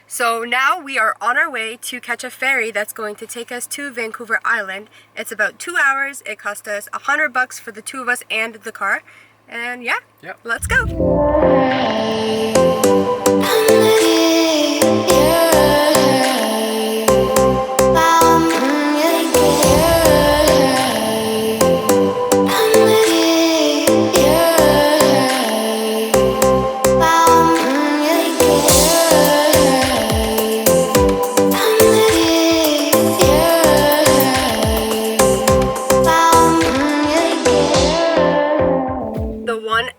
So now we are on our way to catch a ferry that's going to take us to Vancouver Island. It's about 2 hours. It cost us $100 for the two of us and the car. And yeah, let's go.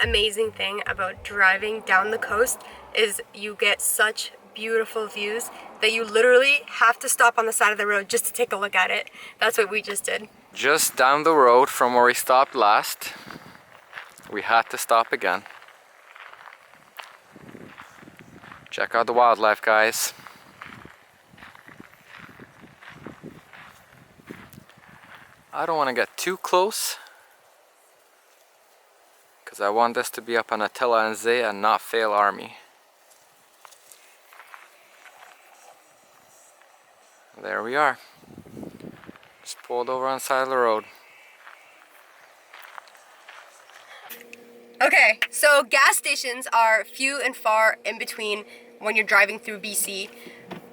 Amazing thing about driving down the coast is you get such beautiful views that you literally have to stop on the side of the road just to take a look at it. That's what we just did. Just down the road from where we stopped last, we had to stop again. Check out the wildlife, guys. I don't want to get too close, because I want this to be up on Attila and Zay and not fail army. There we are. Just pulled over on the side of the road. Okay, so gas stations are few and far in between when you're driving through BC.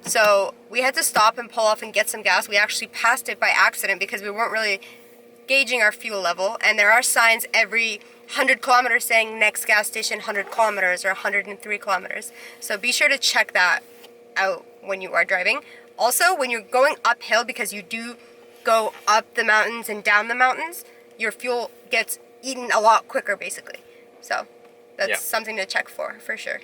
So we had to stop and pull off and get some gas. We actually passed it by accident because we weren't really gauging our fuel level, and there are signs every 100 kilometers saying next gas station 100 kilometers or 103 kilometers. So be sure to check that out when you are driving. Also, when you're going uphill, because you do go up the mountains and down the mountains, your fuel gets eaten a lot quicker basically. So that's something to check for sure.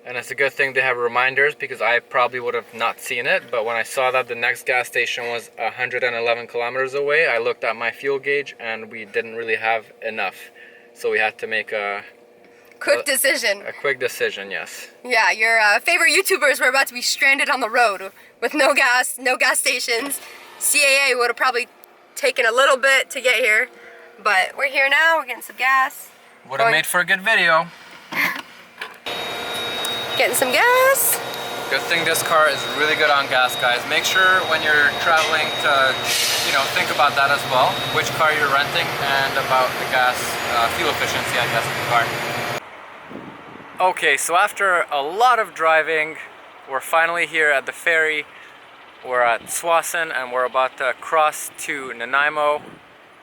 And it's a good thing they have reminders, because I probably would have not seen it, but when I saw that the next gas station was 111 kilometers away, I looked at my fuel gauge and we didn't really have enough. So we had to make a quick decision. A quick decision, yes. Yeah, your favorite YouTubers were about to be stranded on the road with no gas stations. CAA would have probably taken a little bit to get here, but we're here now, we're getting some gas. Would have made for a good video. Getting some gas. Good thing this car is really good on gas, guys. Make sure when you're traveling to, think about that as well. Which car you're renting and about the gas fuel efficiency, I guess, of the car. Okay, so after a lot of driving, we're finally here at the ferry. We're at Tsawwassen and we're about to cross to Nanaimo.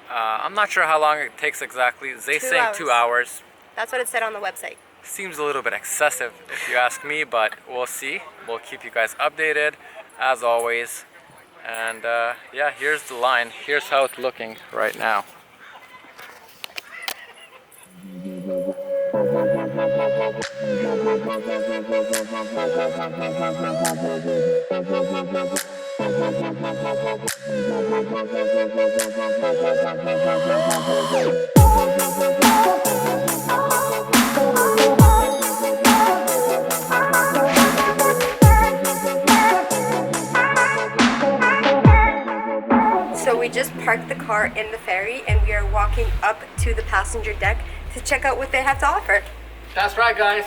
I'm not sure how long it takes exactly. They say 2 hours. That's what it said on the website. Seems a little bit excessive if you ask me, but we'll see. We'll keep you guys updated as always. And yeah, here's the line. Here's how it's looking right now. So we just parked the car in the ferry and we are walking up to the passenger deck to check out what they have to offer. That's right, guys.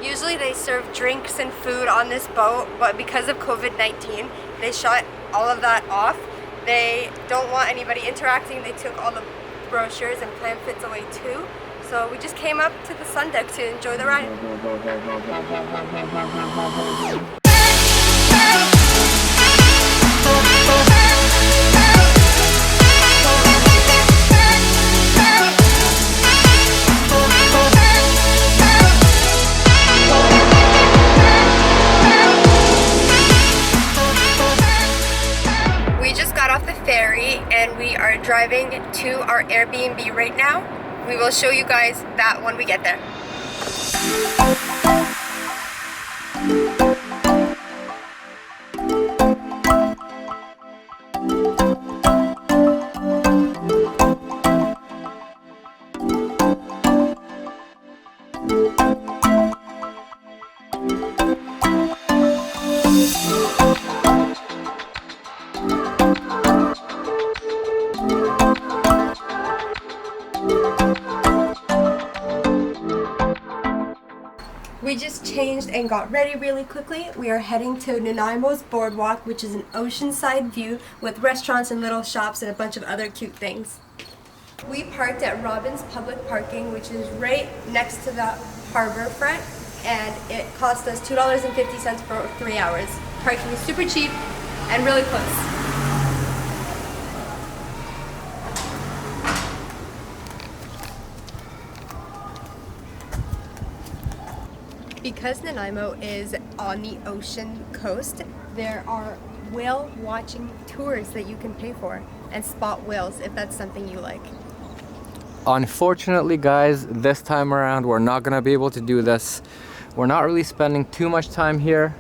Usually they serve drinks and food on this boat, but because of COVID-19, they shut all of that off. They don't want anybody interacting. They took all the brochures and pamphlets away too. So we just came up to the sun deck to enjoy the ride. And we are driving to our Airbnb right now. We will show you guys that when we get there. We just changed and got ready really quickly. We are heading to Nanaimo's Boardwalk, which is an oceanside view with restaurants and little shops and a bunch of other cute things. We parked at Robin's Public Parking, which is right next to the harbor front, and it cost us $2.50 for 3 hours. Parking is super cheap and really close. Because Nanaimo is on the ocean coast, there are whale watching tours that you can pay for and spot whales if that's something you like. Unfortunately, guys, this time around we're not gonna be able to do this. We're not really spending too much time here,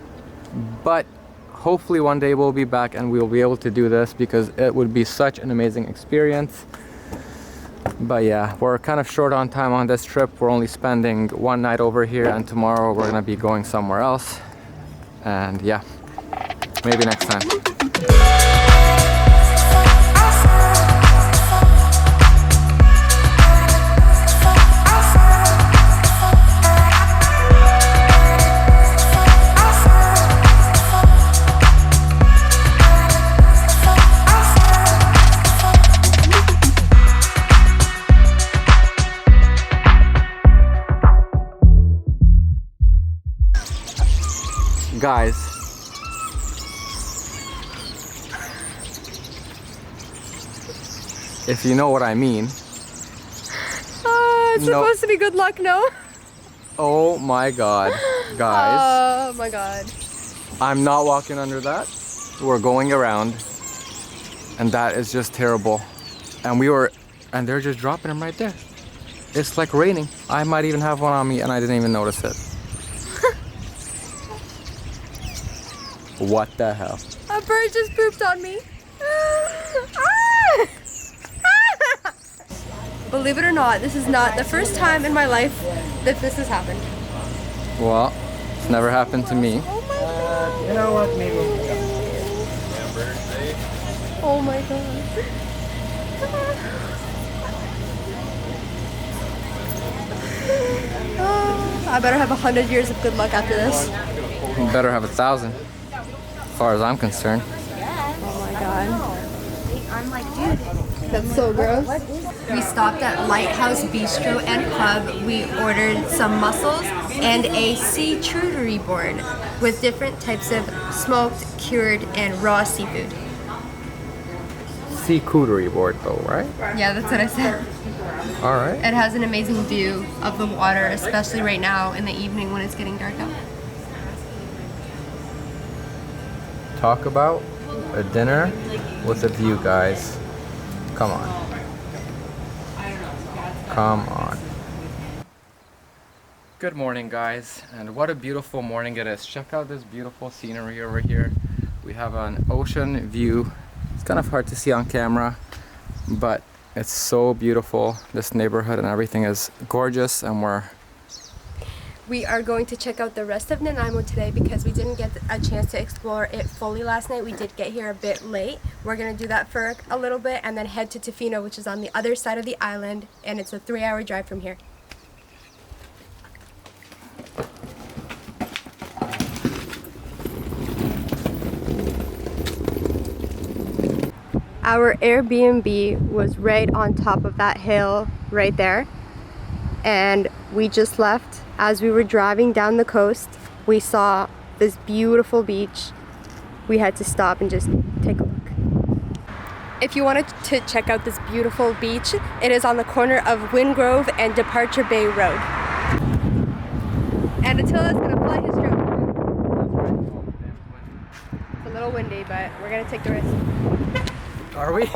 but hopefully one day we'll be back and we'll be able to do this because it would be such an amazing experience. But yeah, we're kind of short on time on this trip. We're only spending one night over here, and tomorrow we're gonna be going somewhere else. And yeah, maybe next time. Guys, if you know what I mean. It's supposed to be good luck, no? Oh my god, guys. Oh my god. I'm not walking under that. We're going around, and that is just terrible. And they're just dropping them right there. It's like raining. I might even have one on me and I didn't even notice it. What the hell? A bird just pooped on me. Believe it or not, this is not the first time in my life that this has happened. Well, it's never happened to me. Oh my god. You know what, maybe Oh my god. I better have 100 years of good luck after this. You better have 1,000, as far as I'm concerned. Oh my god. I'm like, dude, that's so gross. We stopped at Lighthouse Bistro and Pub. We ordered some mussels and a sea charcuterie board with different types of smoked, cured, and raw seafood. Sea charcuterie board though, right? Yeah, that's what I said. All right. It has an amazing view of the water, especially right now in the evening when it's getting dark out. Talk about a dinner with a view, guys. Come on. Come on. Good morning, guys, and what a beautiful morning it is. Check out this beautiful scenery over here. We have an ocean view. It's kind of hard to see on camera, but it's so beautiful. This neighborhood and everything is gorgeous, and We are going to check out the rest of Nanaimo today because we didn't get a chance to explore it fully last night. We did get here a bit late. We're going to do that for a little bit and then head to Tofino, which is on the other side of the island, and it's a 3-hour drive from here. Our Airbnb was right on top of that hill right there, and we just left. As we were driving down the coast, we saw this beautiful beach. We had to stop and just take a look. If you wanted to check out this beautiful beach, it is on the corner of Windgrove and Departure Bay Road. And Attila's gonna fly his drone. It's a little windy, but we're gonna take the risk. Are we?